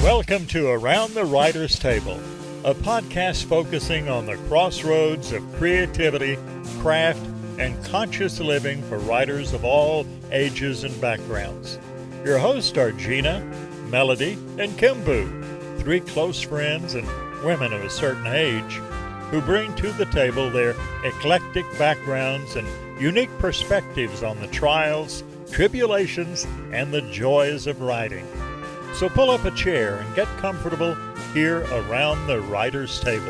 Welcome to Around the Writer's Table, a podcast focusing on the crossroads of creativity, craft, and conscious living for writers of all ages and backgrounds. Your hosts are Gina, Melody, and Kimbu, three close friends and women of a certain age who bring to the table their eclectic backgrounds and unique perspectives on the trials, tribulations, and the joys of writing. So pull up a chair and get comfortable here around the writer's table.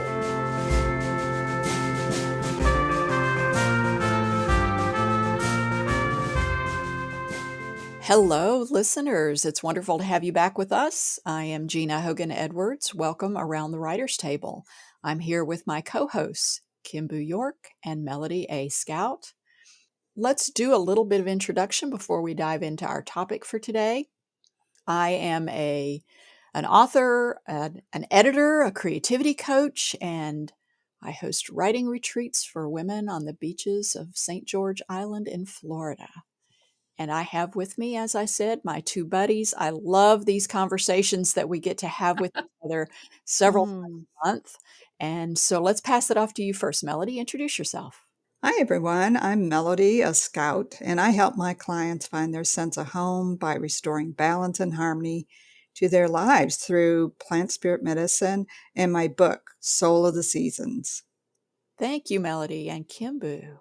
Hello, listeners. It's wonderful to have you back with us. I am Gina Hogan Edwards. Welcome around the writer's table. I'm here with my co-hosts, Kimbu York and Melody A. Scout. Let's do a little bit of introduction before we dive into our topic for today. I am an author, an editor, a creativity coach, and I host writing retreats for women on the beaches of St. George Island in Florida. And I have with me, as I said, my two buddies. I love these conversations that we get to have with each other several times a month. And so let's pass it off to you first. Melody, introduce yourself. Hi, everyone. I'm Melody, a scout, and I help my clients find their sense of home by restoring balance and harmony to their lives through plant spirit medicine and my book, Soul of the Seasons. Thank you, Melody. And Kimbu.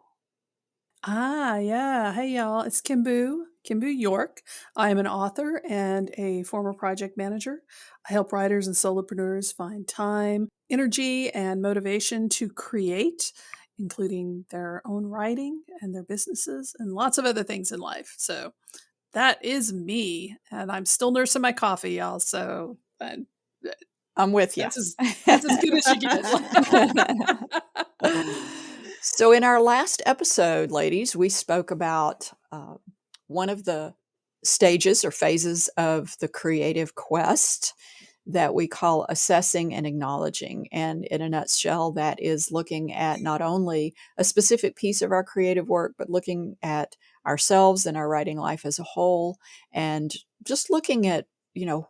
Yeah. Hey, y'all. It's Kimbu York. I am an author and a former project manager. I help writers and solopreneurs find time, energy, and motivation to create, including their own writing and their businesses and lots of other things in life. So that is me. And I'm still nursing my coffee, y'all. So I'm with you. That's as good as you get. So in our last episode, ladies, we spoke about one of the stages or phases of the creative quest that we call assessing and acknowledging. And in a nutshell, that is looking at not only a specific piece of our creative work, but looking at ourselves and our writing life as a whole, and just looking at,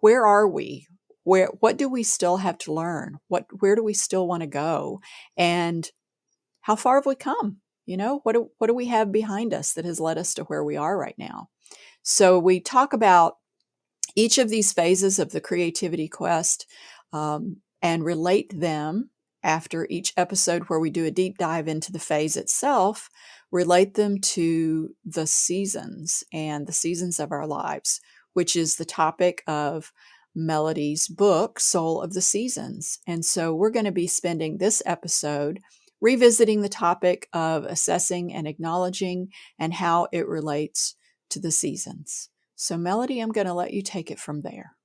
where are we? What do we still have to learn? Where do we still want to go? And how far have we come? What do we have behind us that has led us to where we are right now? So we talk about each of these phases of the creativity quest and relate them after each episode where we do a deep dive into the phase itself, relate them to the seasons and the seasons of our lives, which is the topic of Melody's book, Soul of the Seasons. And so we're going to be spending this episode revisiting the topic of assessing and acknowledging and how it relates to the seasons. So, Melody, I'm going to let you take it from there.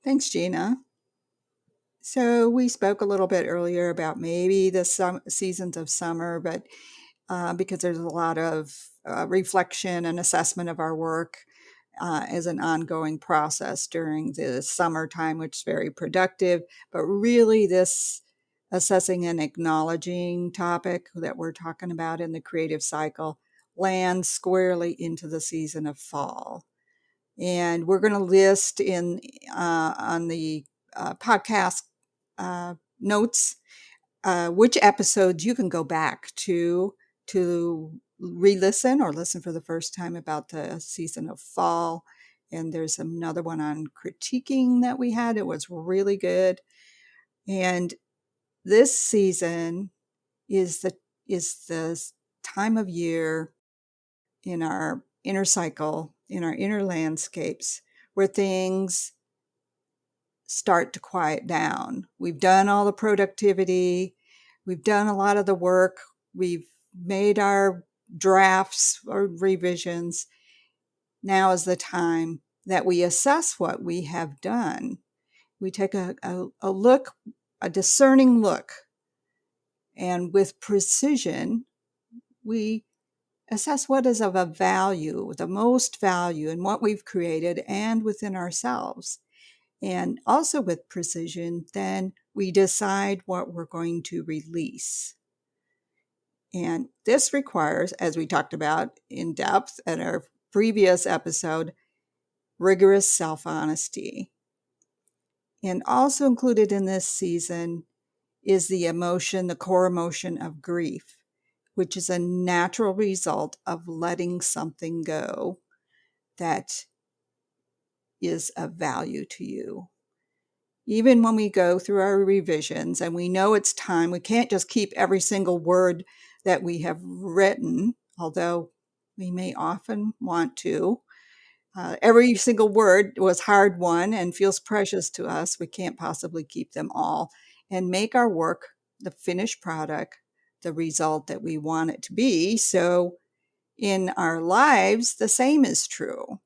Thanks, Gina. So we spoke a little bit earlier about maybe the seasons of summer, but because there's a lot of reflection and assessment of our work as an ongoing process during the summertime, which is very productive. But really, this assessing and acknowledging topic that we're talking about in the creative cycle lands squarely into the season of fall. And we're going to list on the podcast notes which episodes you can go back to re-listen or listen for the first time about the season of fall. And there's another one on critiquing that we had. It was really good. And this season is the time of year in our inner cycle, in our inner landscapes, where things start to quiet down. We've done all the productivity. We've done a lot of the work. We've made our drafts or revisions. Now is the time that we assess what we have done. We take a look, a discerning look, and with precision, we assess what is of a value, the most value in what we've created and within ourselves. And also with precision, then we decide what we're going to release. And this requires, as we talked about in depth at our previous episode, rigorous self-honesty. And also included in this season is the core emotion of grief, which is a natural result of letting something go that is of value to you. Even when we go through our revisions and we know it's time, we can't just keep every single word that we have written, although we may often want to. Every single word was hard won and feels precious to us. We can't possibly keep them all and make our work, the finished product, the result that we want it to be. So in our lives, the same is true.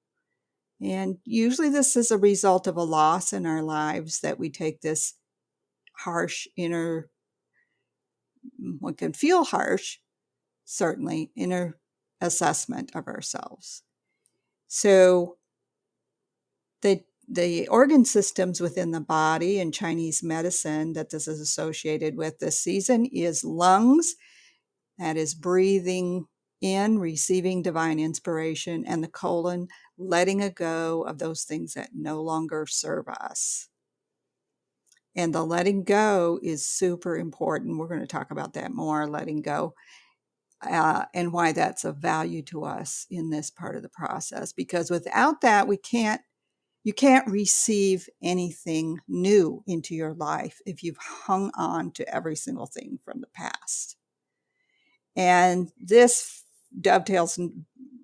And usually this is a result of a loss in our lives that we take this harsh inner, what can feel harsh, certainly, inner assessment of ourselves. So the organ systems within the body in Chinese medicine that this is associated with this season is lungs, that is breathing in, receiving divine inspiration, and the colon, letting go of those things that no longer serve us. And the letting go is super important. We're going to talk about that more, letting go, and why that's of value to us in this part of the process. Because without that, you can't receive anything new into your life if you've hung on to every single thing from the past. And this dovetails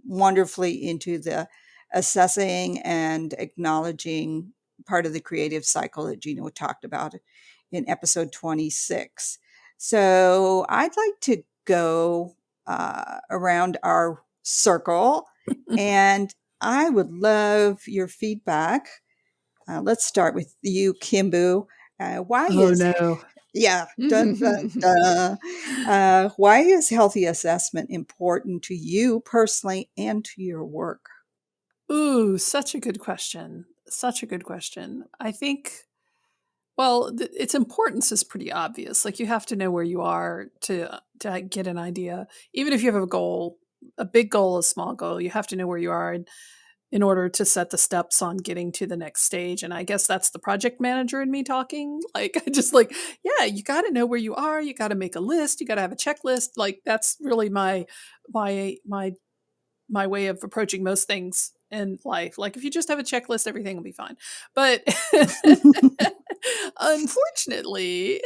wonderfully into the assessing and acknowledging part of the creative cycle that Gina talked about in episode 26. So I'd like to go around our circle, and I would love your feedback. Let's start with you, Kimbu. Why Oh is no. Yeah, dun, dun, dun. Why is healthy assessment important to you personally and to your work? Ooh, such a good question. Such a good question. I think, well, its importance is pretty obvious. Like, you have to know where you are to get an idea. Even if you have a goal, a big goal, a small goal, you have to know where you are in order to set the steps on getting to the next stage. And I guess that's the project manager in me talking. Like, I just like, yeah, you got to know where you are. You got to make a list. You got to have a checklist. Like, that's really my my way of approaching most things in life. Like, if you just have a checklist, everything will be fine. But unfortunately,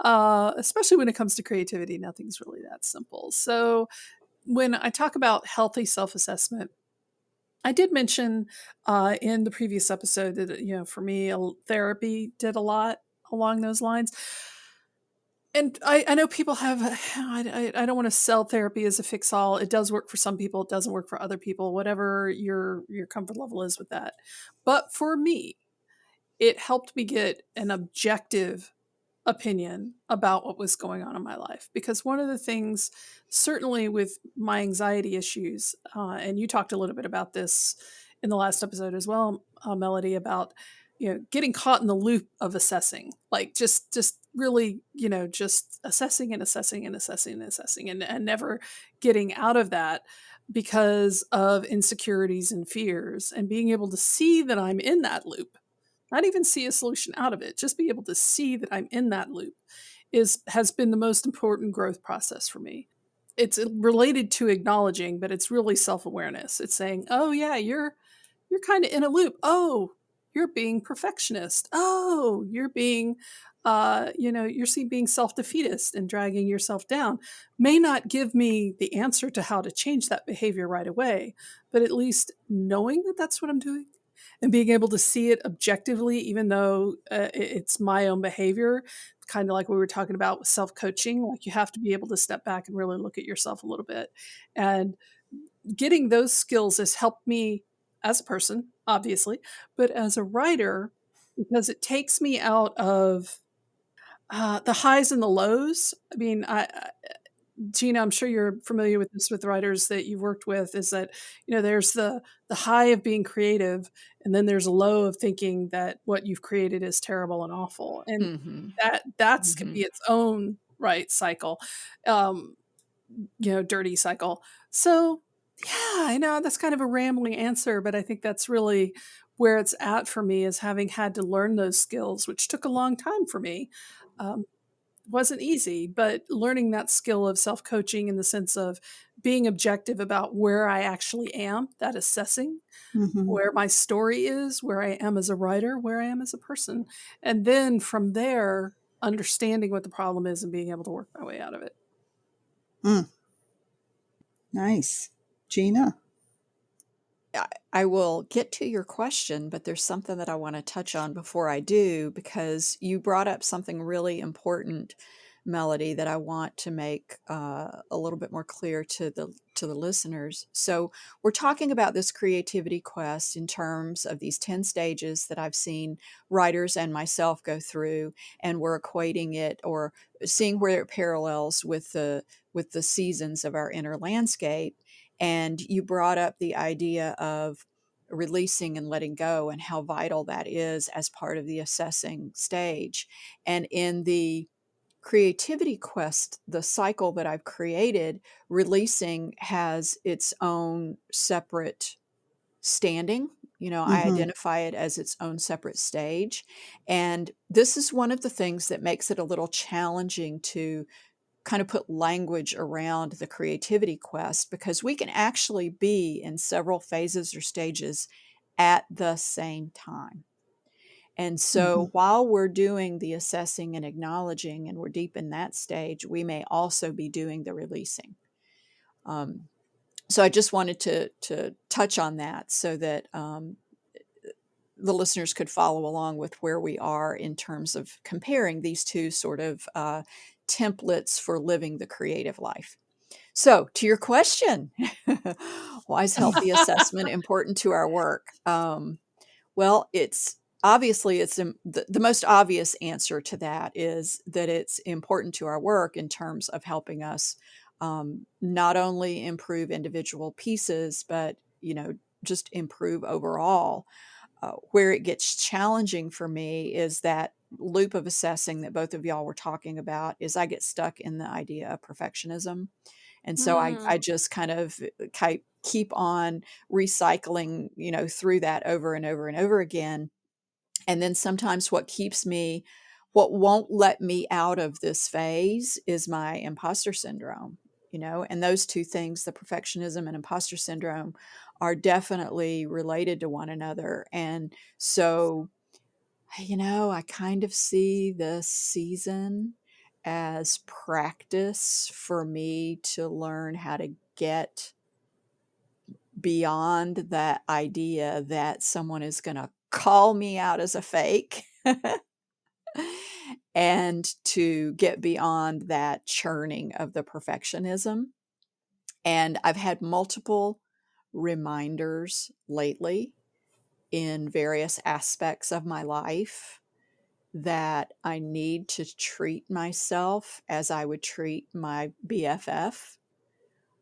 especially when it comes to creativity, nothing's really that simple. So when I talk about healthy self-assessment, I did mention in the previous episode that, for me, therapy did a lot along those lines. And I know people have, I don't want to sell therapy as a fix all. It does work for some people. It doesn't work for other people, whatever your comfort level is with that. But for me, it helped me get an objective opinion about what was going on in my life. Because one of the things, certainly with my anxiety issues, and you talked a little bit about this in the last episode as well, Melody, about getting caught in the loop of assessing, like just really just assessing and assessing and assessing and assessing, and never getting out of that because of insecurities and fears, and being able to see that I'm in that loop, not even see a solution out of it, just be able to see that I'm in that loop has been the most important growth process for me. It's related to acknowledging, but it's really self-awareness. It's saying, "Oh yeah, you're kind of in a loop. Oh, you're being perfectionist. Oh, you're being being self-defeatist and dragging yourself down. May not give me the answer to how to change that behavior right away, but at least knowing that that's what I'm doing and being able to see it objectively, even though it's my own behavior, kind of like we were talking about with self-coaching, like you have to be able to step back and really look at yourself a little bit. And getting those skills has helped me as a person, obviously, but as a writer, because it takes me out of the highs and the lows. I mean, Gina, I'm sure you're familiar with this with writers that you've worked with, is that, there's the high of being creative, and then there's a low of thinking that what you've created is terrible and awful. And Mm-hmm. that's can Mm-hmm. be its own right cycle, um, dirty cycle. So yeah, I know that's kind of a rambling answer, but I think that's really where it's at for me is having had to learn those skills, which took a long time for me. Um, wasn't easy, but learning that skill of self-coaching in the sense of being objective about where I actually am, that assessing, Mm-hmm. where my story is, where I am as a writer, where I am as a person. And then from there, understanding what the problem is and being able to work my way out of it. Mm, nice. Gina? I will get to your question, but there's something that I want to touch on before I do, because you brought up something really important, Melody, that I want to make a little bit more clear to the listeners. So we're talking about this creativity quest in terms of these 10 stages that I've seen writers and myself go through, and we're equating it or seeing where it parallels with the seasons of our inner landscape. And you brought up the idea of releasing and letting go and how vital that is as part of the assessing stage. And in the creativity quest, the cycle that I've created, releasing has its own separate standing. I Mm-hmm. identify it as its own separate stage. And this is one of the things that makes it a little challenging to kind of put language around the creativity quest, because we can actually be in several phases or stages at the same time. And Mm-hmm. so while we're doing the assessing and acknowledging, and we're deep in that stage, we may also be doing the releasing. So I just wanted to touch on that so that the listeners could follow along with where we are in terms of comparing these two sort of templates for living the creative life. So, to your question, why is healthy assessment important to our work? Well, it's obviously the most obvious answer to that is that it's important to our work in terms of helping us not only improve individual pieces, but just improve overall. Where it gets challenging for me is that loop of assessing that both of y'all were talking about. Is I get stuck in the idea of perfectionism, and so I Mm. just kind of keep on recycling, through that over and over and over again. And then sometimes what won't let me out of this phase is my imposter syndrome, and those two things, the perfectionism and imposter syndrome, are definitely related to one another. And so, I kind of see this season as practice for me to learn how to get beyond that idea that someone is going to call me out as a fake and to get beyond that churning of the perfectionism. And I've had multiple reminders lately in various aspects of my life that I need to treat myself as I would treat my BFF.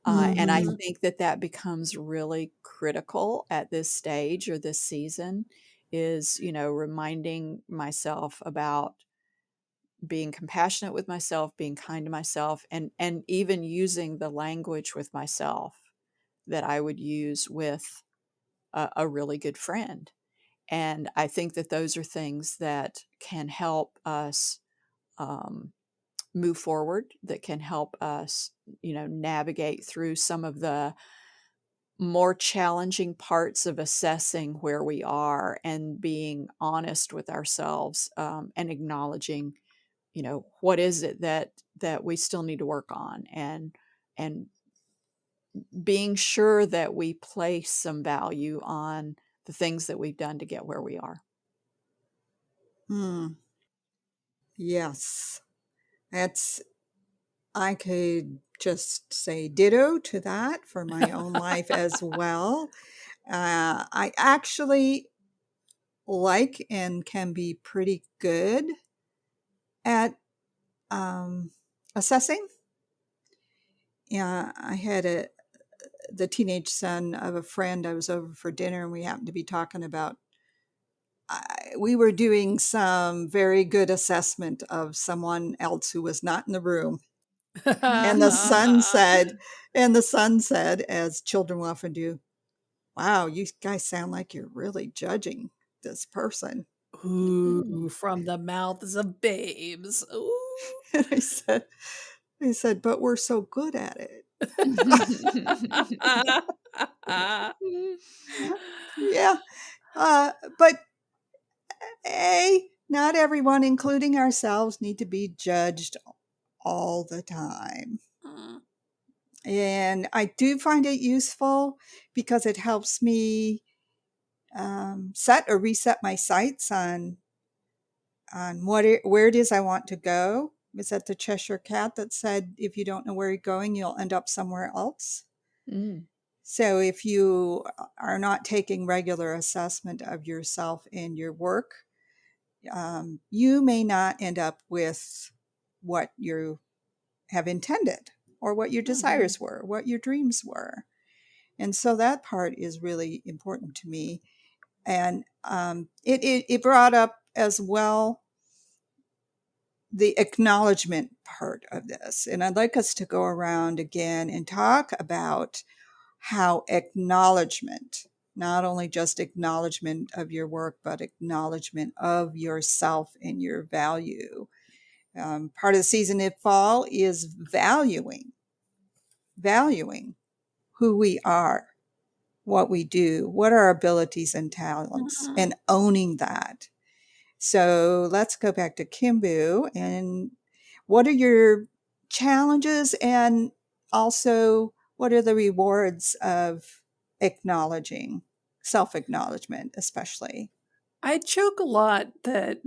And I Mm-hmm. think that becomes really critical at this stage or this season, is, reminding myself about being compassionate with myself, being kind to myself, and even using the language with myself that I would use with a really good friend. And I think that those are things that can help us um, move forward, that can help us, navigate through some of the more challenging parts of assessing where we are and being honest with ourselves, and acknowledging, what is it that we still need to work on, and being sure that we place some value on the things that we've done to get where we are. Mm. Yes. That's, I could just say ditto to that for my own life as well. I actually like and can be pretty good at assessing. Yeah, I had the teenage son of a friend. I was over for dinner and we happened to be talking about. We were doing some very good assessment of someone else who was not in the room, and the son said, as children will often do, Wow, you guys sound like you're really judging this person. Ooh, from the mouths of babes. Ooh. And I said, but we're so good at it. Yeah. But not everyone, including ourselves, need to be judged all the time. And I do find it useful because it helps me set or reset my sights on where it is I want to go. Was that the Cheshire Cat that said, if you don't know where you're going, you'll end up somewhere else? Mm. So if you are not taking regular assessment of yourself and your work, you may not end up with what you have intended or what your desires were, what your dreams were. And so that part is really important to me. And it brought up as well the acknowledgement part of this. And I'd like us to go around again and talk about how acknowledgement, not only just acknowledgement of your work, but acknowledgement of yourself and your value. Part of the season of fall is valuing who we are, what we do, what are our abilities and talents, and owning that. So let's go back to Kimbu. And what are your challenges, and also what are the rewards of acknowledging, self-acknowledgement especially? I joke a lot that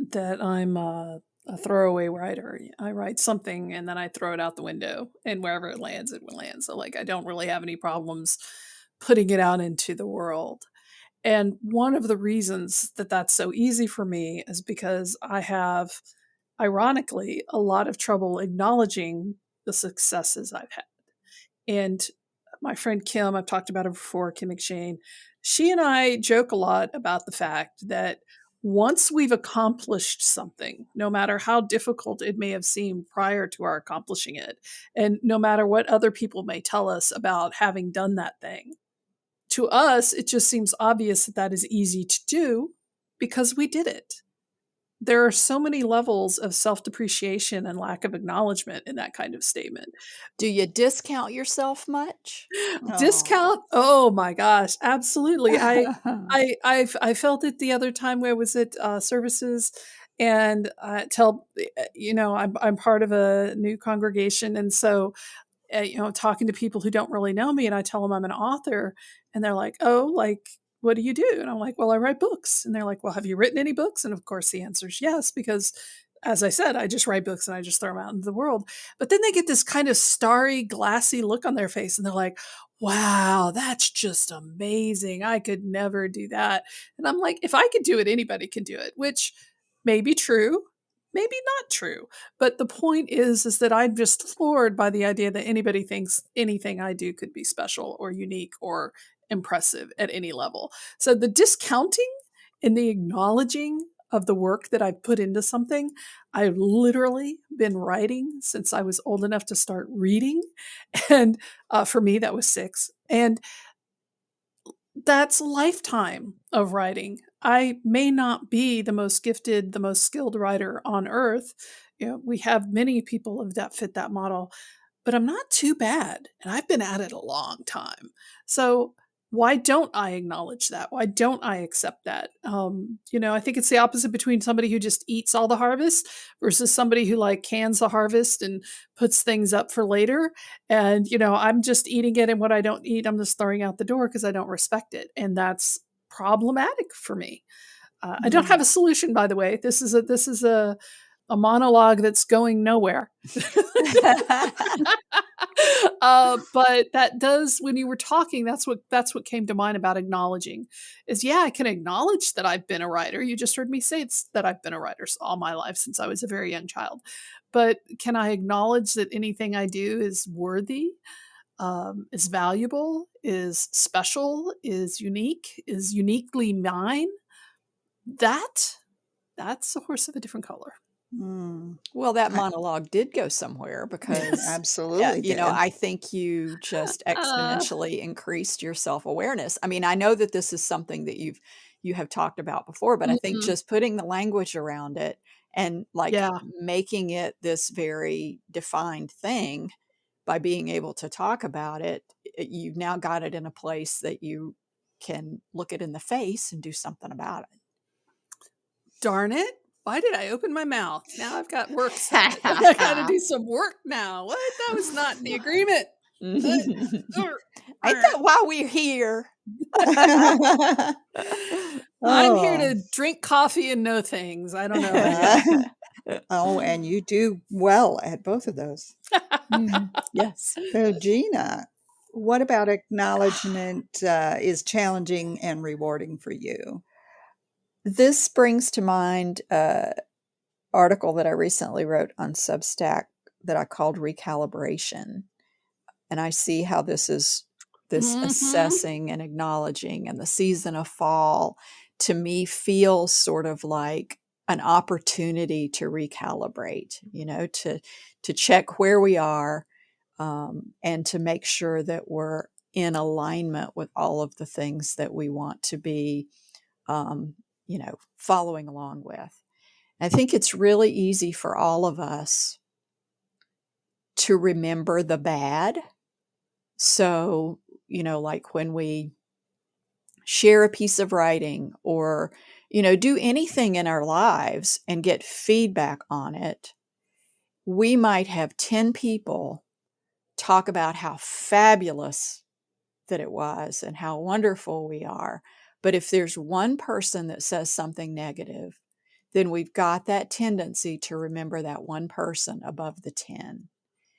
I'm a throwaway writer. I write something and then I throw it out the window, and wherever it lands, it will land. So like I don't really have any problems putting it out into the world. And one of the reasons that that's so easy for me is because I have, ironically, a lot of trouble acknowledging the successes I've had. And my friend Kim, I've talked about her before, Kim McShane, she and I joke a lot about the fact that once we've accomplished something, no matter how difficult it may have seemed prior to our accomplishing it, and no matter what other people may tell us about having done that thing, to us, it just seems obvious that that is easy to do because we did it. There are so many levels of self depreciation and lack of acknowledgement in that kind of statement. Do you discount yourself much? Oh. Discount? Oh my gosh, absolutely. I felt it the other time where I was at services, and I'm part of a new congregation, and so talking to people who don't really know me, and I tell them I'm an author, and they're like, "Oh, like, what do you do?" And I'm like, "Well, I write books." And they're like, "Well, have you written any books?" And of course, the answer is yes, because as I said, I just write books and I just throw them out into the world. But then they get this kind of starry, glassy look on their face, and they're like, "Wow, that's just amazing. I could never do that." And I'm like, if I could do it, anybody can do it, which may be true, maybe not true. But the point is that I'm just floored by the idea that anybody thinks anything I do could be special or unique or impressive at any level. So the discounting and the acknowledging of the work that I've put into something, I've literally been writing since I was old enough to start reading. And for me, that was 6. And that's a lifetime of writing. I may not be the most gifted, the most skilled writer on earth. We have many people that fit that model, but I'm not too bad. And I've been at it a long time. So why don't I acknowledge that? Why don't I accept that? I think it's the opposite between somebody who just eats all the harvest versus somebody who like cans the harvest and puts things up for later. And, I'm just eating it, and what I don't eat, I'm just throwing out the door because I don't respect it. And that's problematic for me. I don't have a solution, by the way. This is a monologue that's going nowhere. But that does, when you were talking, that's what came to mind about acknowledging. Is I can acknowledge that I've been a writer. You just heard me say it's that I've been a writer all my life since I was a very young child. But can I acknowledge that anything I do is worthy, is valuable, is special, is unique, is uniquely mine? That's a horse of a different color. Mm. Well, that I monologue did go somewhere because, absolutely did. I think you just exponentially increased your self-awareness. I mean, I know that this is something that you have talked about before, but I think Mhm. just putting the language around it and, like, Yeah. making it this very defined thing by being able to talk about it, you've now got it in a place that you can look it in the face and do something about Darn it. Why did I open my mouth? Now I've got work set. I gotta it. do some work now. What? That was not in the agreement. Uh, Ain't that why we're here? I'm here Oh. to drink coffee and know things. I don't know about you. Uh, oh, and you do well at both of those. Mm, yes. So, Gina, what about acknowledgement is challenging and rewarding for you? This brings to mind a article that I recently wrote on Substack that I called Recalibration. And I see how this Mhm. assessing and acknowledging and the season of fall to me feels sort of like an opportunity to recalibrate, to check where we are, and to make sure that we're in alignment with all of the things that we want to be, following along with. I think it's really easy for all of us to remember the bad. So, like when we share a piece of writing or, do anything in our lives and get feedback on it, we might have 10 people talk about how fabulous that it was and how wonderful we are. But if there's one person that says something negative, then we've got that tendency to remember that one person above the 10.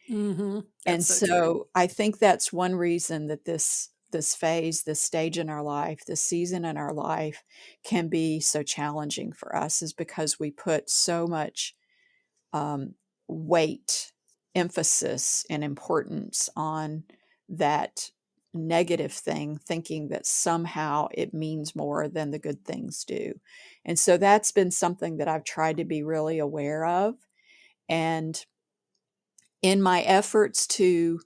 Mhm. And That's so true. so I think that's one reason that this phase, this stage in our life, this season in our life can be so challenging for us is because we put so much um, weight, emphasis, and importance on that negative thing, thinking that somehow it means more than the good things do. And so that's been something that I've tried to be really aware of. And in my efforts to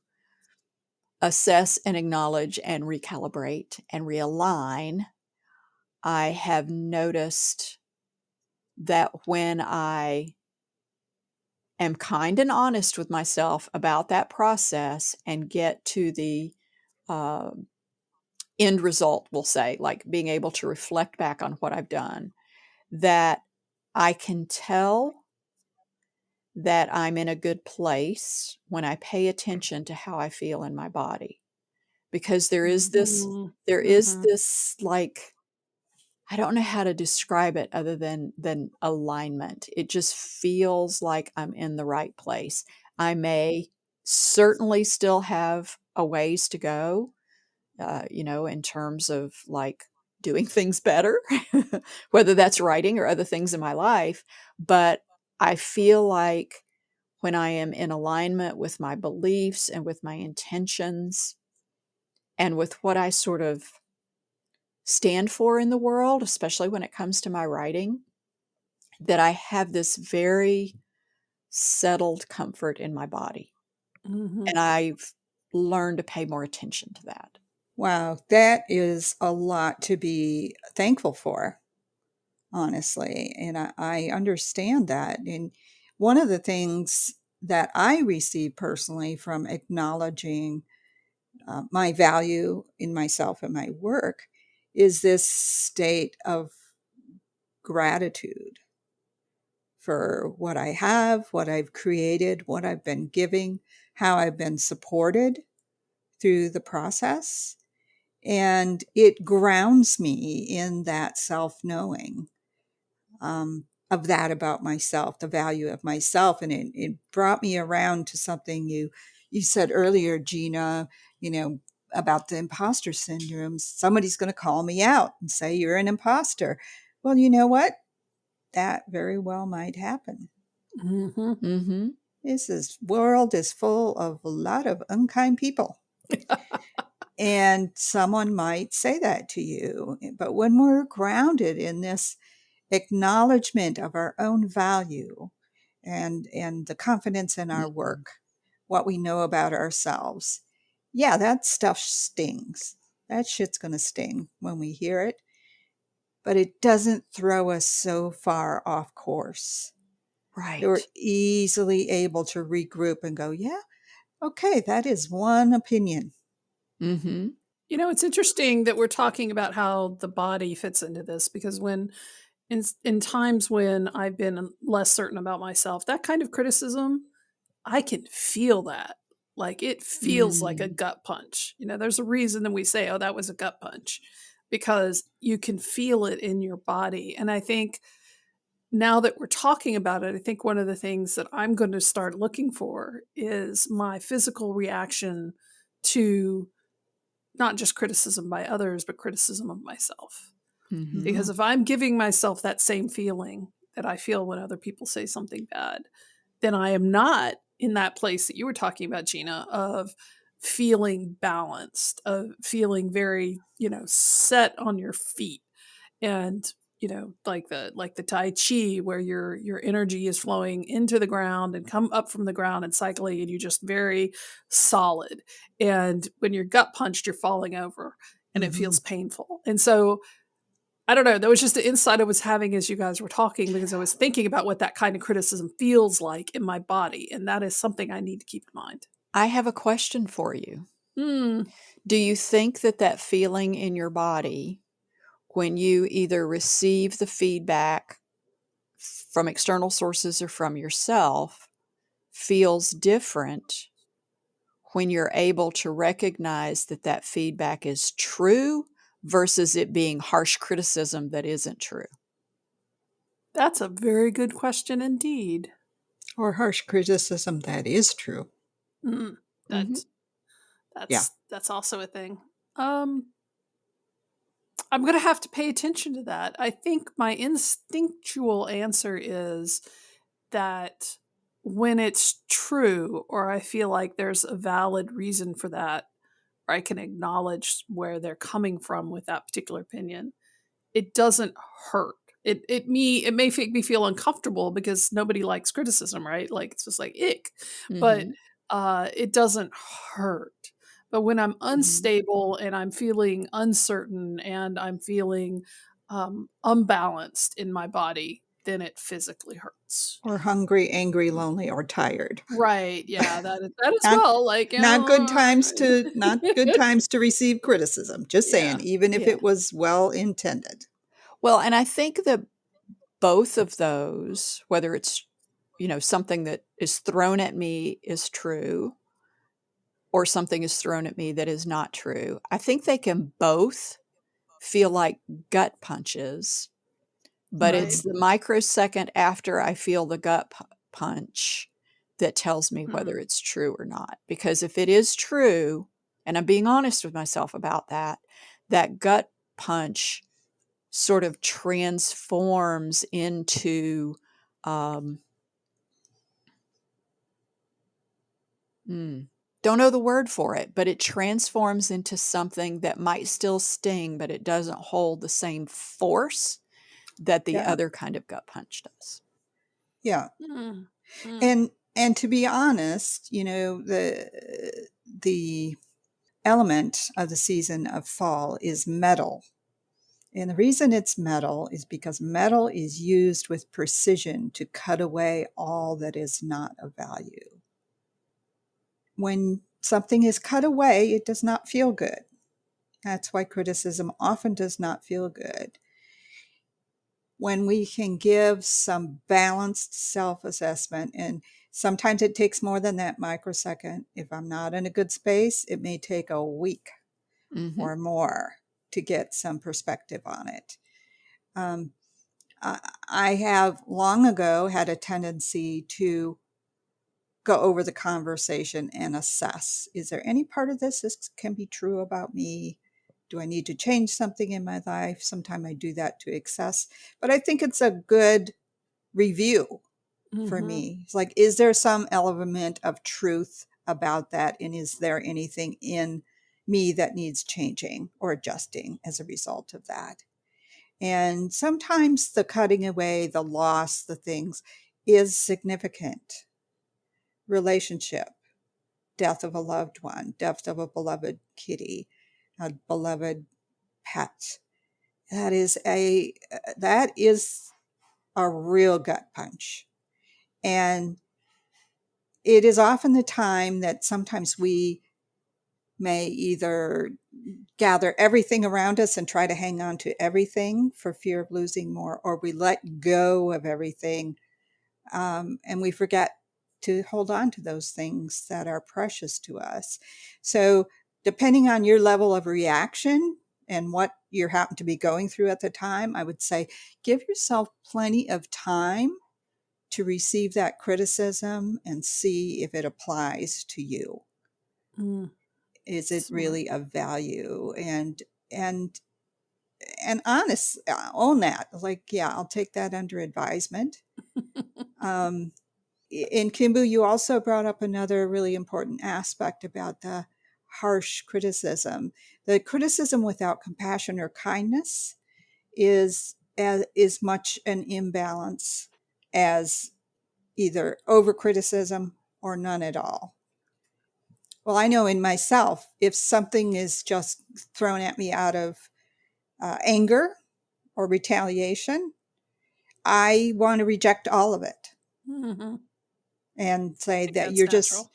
assess and acknowledge and recalibrate and realign, I have noticed that when I am kind and honest with myself about that process and get to the uh, end result, we'll say, like being able to reflect back on what I've done, that I can tell that I'm in a good place when I pay attention to how I feel in my body. Because Mhm. there is Mhm. this like I don't know how to describe it other than alignment. It just feels like I'm in the right place. I may certainly still have a ways to go, in terms of like doing things better, whether that's writing or other things in my life. But I feel like when I am in alignment with my beliefs and with my intentions and with what I sort of stand for in the world, especially when it comes to my writing, that I have this very settled comfort in my body. Mhm. And I've learned to pay more attention to that. Wow, that is a lot to be thankful for, honestly. And I understand that. And one of the things that I receive personally from acknowledging my value in myself and my work is this state of gratitude for what I have, what I've created, what I've been giving, how I've been supported through the process. And it grounds me in that self knowing of that about myself, the value of myself. And it brought me around to something you said earlier, Gina, you know, about the imposter syndrome. Somebody's going to call me out and say, you're an imposter. Well, you know what? That very well might happen. Mhm. Mhm. This world is full of a lot of unkind people. And someone might say that to you. But when we're grounded in this acknowledgement of our own value and the confidence in our work, what we know about ourselves. Yeah, that stuff stings. That shit's going to sting when we hear it, but it doesn't throw us so far off course. We're Right. easily able to regroup and go, yeah, okay, that is one opinion. Mm-hmm. You know, it's interesting that we're talking about how the body fits into this, because when in times when I've been less certain about myself, that kind of criticism, I can feel that. Like, it feels like a Mm. gut punch. You know, there's a reason that we say, "Oh, that was a gut punch," because you can feel it in your body. And I think now that we're talking about it, I think one of the things that I'm going to start looking for is my physical reaction to not just criticism by others, but criticism of myself. Mm-hmm. Because if I'm giving myself that same feeling that I feel when other people say something bad, then I am not in that place that you were talking about, Gina, of feeling balanced, of feeling very, set on your feet, and like the tai chi, where your energy is flowing into the ground and come up from the ground and cycling, and you're just very solid. And when you're gut punched, you're falling over and it Mm-hmm. feels painful. And so I don't know, that was just the insight I was having as you guys were talking, because I was thinking about what that kind of criticism feels like in my body, and that is something I need to keep in mind. I have a question for you. Hmm. Do you think that that feeling in your body, when you either receive the feedback from external sources or from yourself, feels different when you're able to recognize that that feedback is true versus it being harsh criticism that isn't true? That's a very good question indeed. Or harsh criticism that is true. Mm, Mm-hmm. that's Yeah. that's also a thing. Um, I'm gonna have to pay attention to that. I think my instinctual answer is that when it's true, or I feel like there's a valid reason for that, or I can acknowledge where they're coming from with that particular opinion, it doesn't hurt. It may make me feel uncomfortable, because nobody likes criticism, right? Like, it's just like ick. But Mm-hmm. it doesn't hurt. But when I'm Mm-hmm. unstable and I'm feeling uncertain and I'm feeling unbalanced in my body, then it physically hurts. Or hungry, angry, lonely, or tired. Right? Yeah, that is Not well. Like, not good times to receive criticism. Just yeah. saying, even if Yeah. it was well intended. Well, and I think that both of those, whether it's, something that is thrown at me is true or something is thrown at me that is not true, I think they can both feel like gut punches, but Mm-hmm. it's Right. the microsecond after I feel the gut punch that tells me Mm. whether it's true or not. Because if it is true, and I'm being honest with myself about that, that gut punch sort of transforms into, um, hmm, don't know the word for it, but it transforms into something that might still sting, but it doesn't hold the same force that the Yeah. other kind of gut punch does. Yeah. Mm. Mm. And to be honest, the element of the season of fall is metal. And the reason it's metal is because metal is used with precision to cut away all that is not of value. When something is cut away, it does not feel good. That's why criticism often does not feel good. When we can give some balanced self assessment, and sometimes it takes more than that microsecond. If I'm not in a good space, it may take a week Mhm. or more to get some perspective on it. Um, I have long ago had a tendency to go over the conversation and assess, is there any part of this can be true about me? Do I need to change something in my life? Sometimes I do that to excess, but I think it's a good review for Mhm. me. It's like, is there some element of truth about that? And is there anything in me that needs changing or adjusting as a result of that? And sometimes the cutting away, the loss, the things, is significant. Relationship, death of a loved one, death of a beloved kitty, a beloved pet. That is a real gut punch. And it is often the time that sometimes we may either gather everything around us and try to hang on to everything for fear of losing more, or we let go of everything, and we forget to hold on to those things that are precious to us. So depending on your level of reaction and what you happen to be going through at the time, I would say give yourself plenty of time to receive that criticism and see if it applies to you. Is it Smart. really of value? And honest, own that. Like, yeah, I'll take that under advisement. In Kimbu, you also brought up another really important aspect about the harsh criticism. The criticism without compassion or kindness is much an imbalance as either over criticism or none at all. Well, I know in myself, if something is just thrown at me out of anger or retaliation, I want to reject all of it. Mm-hmm. And say that That's natural.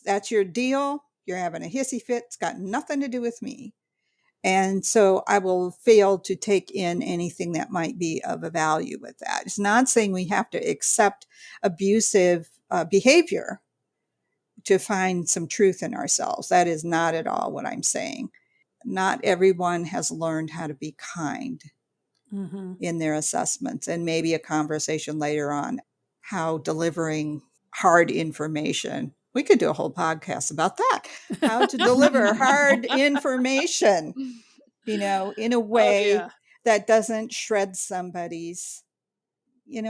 that's your deal. You're having a hissy fit. It's got nothing to do with me. And so I will fail to take in anything that might be of a value with that. It's not saying we have to accept abusive behavior to find some truth in ourselves. That is not at all what I'm saying. Not everyone has learned how to be kind in their assessments, and maybe a conversation later on how delivering hard information. We could do a whole podcast about that. How to deliver hard information, in a way that doesn't shred somebody's,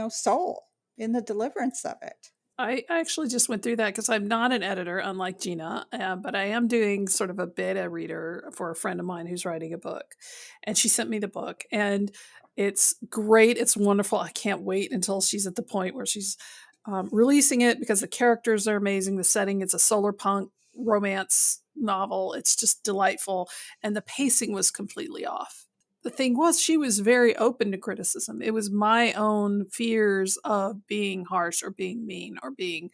soul in the deliverance of it. I actually just went through that because I'm not an editor, unlike Gina, but I am doing sort of a beta reader for a friend of mine who's writing a book. And she sent me the book, and it's great. It's wonderful. I can't wait until she's at the point where she's releasing it, because the characters are amazing. The setting, it's a solar punk romance novel. It's just delightful. And the pacing was completely off. The thing was, she was very open to criticism. It was my own fears of being harsh or being mean or being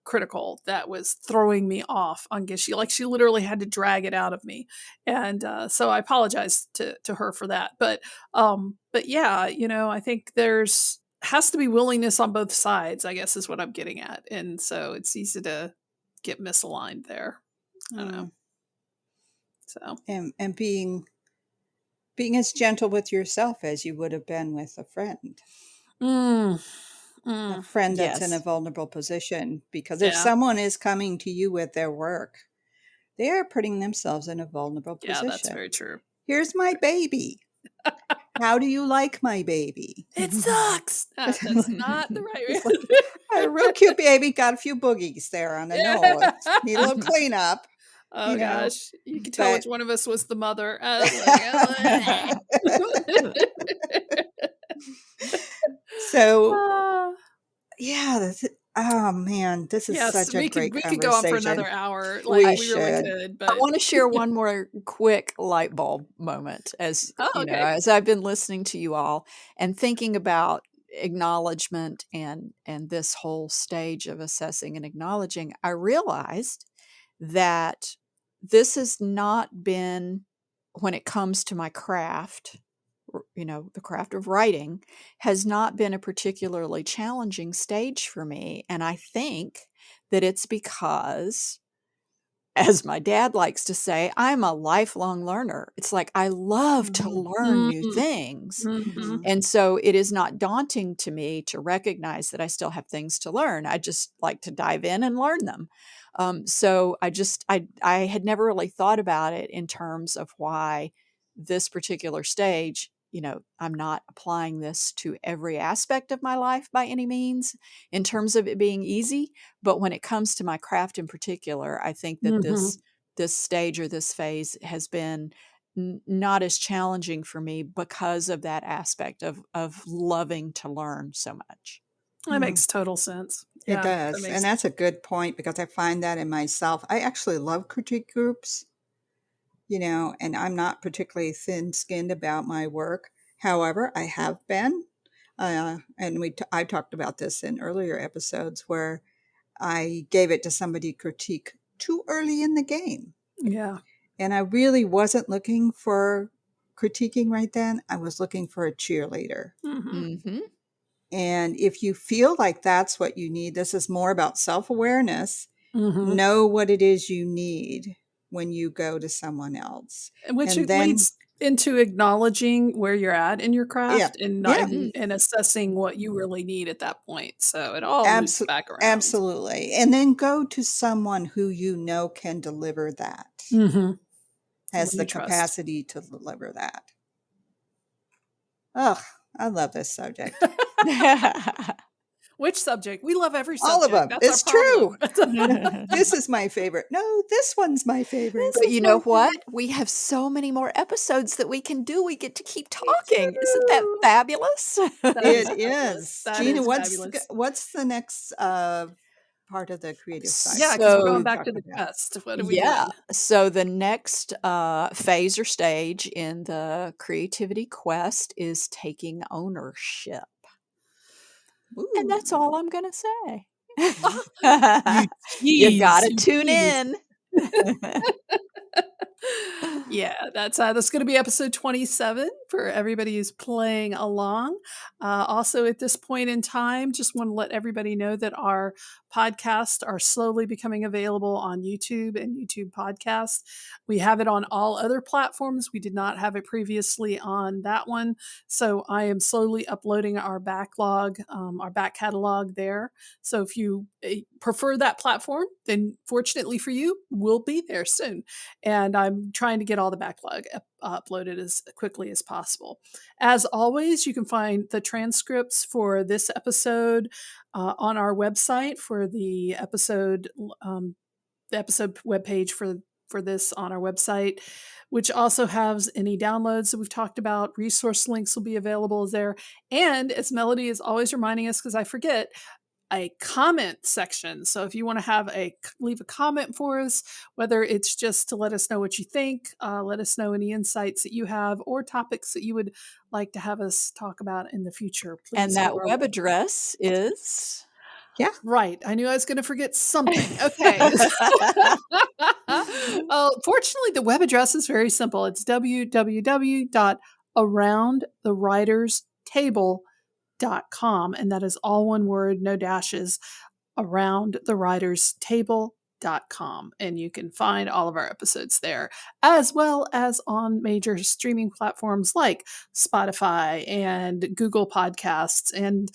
critical that was throwing me off on Gishi. Like, she literally had to drag it out of me. And so I apologize to her for that. But yeah, I think has to be willingness on both sides, I guess, is what I'm getting at. And so it's easy to get misaligned there. I don't know. So And being as gentle with yourself as you would have been with a friend. A friend that's in a Yes. vulnerable position. Because if Yeah. someone is coming to you with their work, they are putting themselves in a vulnerable Yeah, position. that's very true. Here's my baby. How do you like my baby? It sucks. That's not the right It's like, a real cute baby, got a few boogies there on the nose. Need a little cleanup. Oh gosh, you could tell But which one of us was the mother. so Ah. yeah, oh man, this is Yes, such a we great could go on for conversation. another hour. Like, We we really should. could, I but want to share one more quick light bulb moment as okay. as I've been listening to you all and thinking about acknowledgement and this whole stage of assessing and acknowledging. I realized that this has not been, when it comes to my craft, the craft of writing, has not been a particularly challenging stage for me. And I think that it's because, as my dad likes to say, I'm a lifelong learner. It's like I love to learn new things. Mhm. And so it is not daunting to me to recognize that I still have things to learn. I just like to dive in and learn them. So I had never really thought about it in terms of why this particular stage, I'm not applying this to every aspect of my life by any means in terms of it being easy. But when it comes to my craft in particular, I think that this stage or this phase has been not as challenging for me because of that aspect of loving to learn so much. That makes total sense. It Yeah, that does. makes And that's a good point because I find that in myself. I actually love critique groups, and I'm not particularly thin skinned about my work. However, I have been, and I talked about this in earlier episodes where I gave it to somebody critique too early in the game. yeah. And I really wasn't looking for critiquing right then. I was looking for a cheerleader. Mm-hmm. And if you feel like that's what you need, this is more about self awareness. Mm-hmm. Know what it is you need when you go to someone else. Which And it then, leads into acknowledging where you're at in your yeah, craft and not yeah, and assessing what you really need at that point. So it all loops back around. absolutely. And then go to someone who you know can deliver that, Mm-hmm. has Someone the you trust. capacity to deliver that. Oh, I love this subject. Which subject? We love every All of subject. them. That's our It's problem. true. This is my favorite. No, this one's my favorite. But you know what? We have so many more episodes that we can do. We get to keep talking. Isn't that True. fabulous? That is It fabulous. is. That Gina, is what's fabulous. what's the next part of the creative cycle? Yeah, because we're going So, back Talk to the about. quest. What are we yeah. doing? So the next phase or stage in the creativity quest is taking ownership. And that's Ooh. all I'm going to say. You You got tease. to You tune tease. in. Yeah, that's going to be episode 27 for everybody who's playing along. Also, at this point in time, just want to let everybody know that our podcasts are slowly becoming available on YouTube and YouTube Podcasts. We have it on all other platforms. We did not have it previously on that one. So I am slowly uploading our backlog, our back catalog there. So if you prefer that platform, then fortunately for you, we'll be there soon. And I'm trying to get all the backlog uploaded as quickly as possible. As always, you can find the transcripts for this episode on our website for the episode webpage for this on our website, which also has any downloads that we've talked about. Resource links will be available there. And as Melody is always reminding us, because I forget, a comment section. So if you want to leave a comment for us, whether it's just to let us know what you think, let us know any insights that you have or topics that you would like to have us talk about in the future, please. And go to that our web website. address is Yeah. Right. I knew I was going to forget something. Okay. Fortunately, the web address is very simple. It's www.aroundthewriterstable.com. And that is all one word, no dashes, aroundthewriterstable.com. And you can find all of our episodes there, as well as on major streaming platforms like Spotify and Google Podcasts and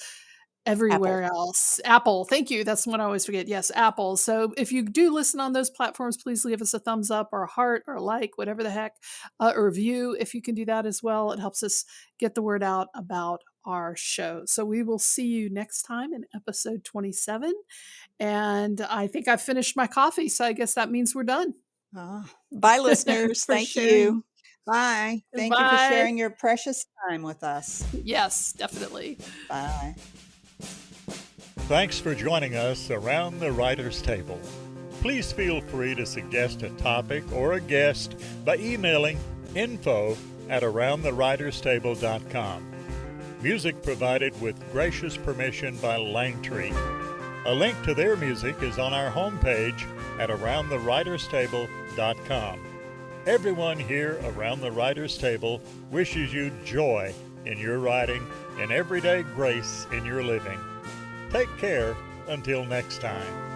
everywhere else. Apple. Thank you. That's what I always forget. Yes, Apple. So if you do listen on those platforms, please leave us a thumbs up or a heart or a like, whatever the heck, a review. If you can do that as well, it helps us get the word out about our show. So we will see you next time in episode 27. And I think I've finished my coffee. So I guess that means we're done. Bye, Thanks listeners. for Thank sharing. you. Bye. Thank you for Bye. sharing your precious time with us. Yes, definitely. Bye. Thanks for joining us around the writer's table. Please feel free to suggest a topic or a guest by emailing info@aroundthewriterstable.com. Music provided with gracious permission by Langtree. A link to their music is on our homepage at aroundthewriterstable.com. Everyone here around the Writer's Table wishes you joy in your writing and everyday grace in your living. Take care until next time.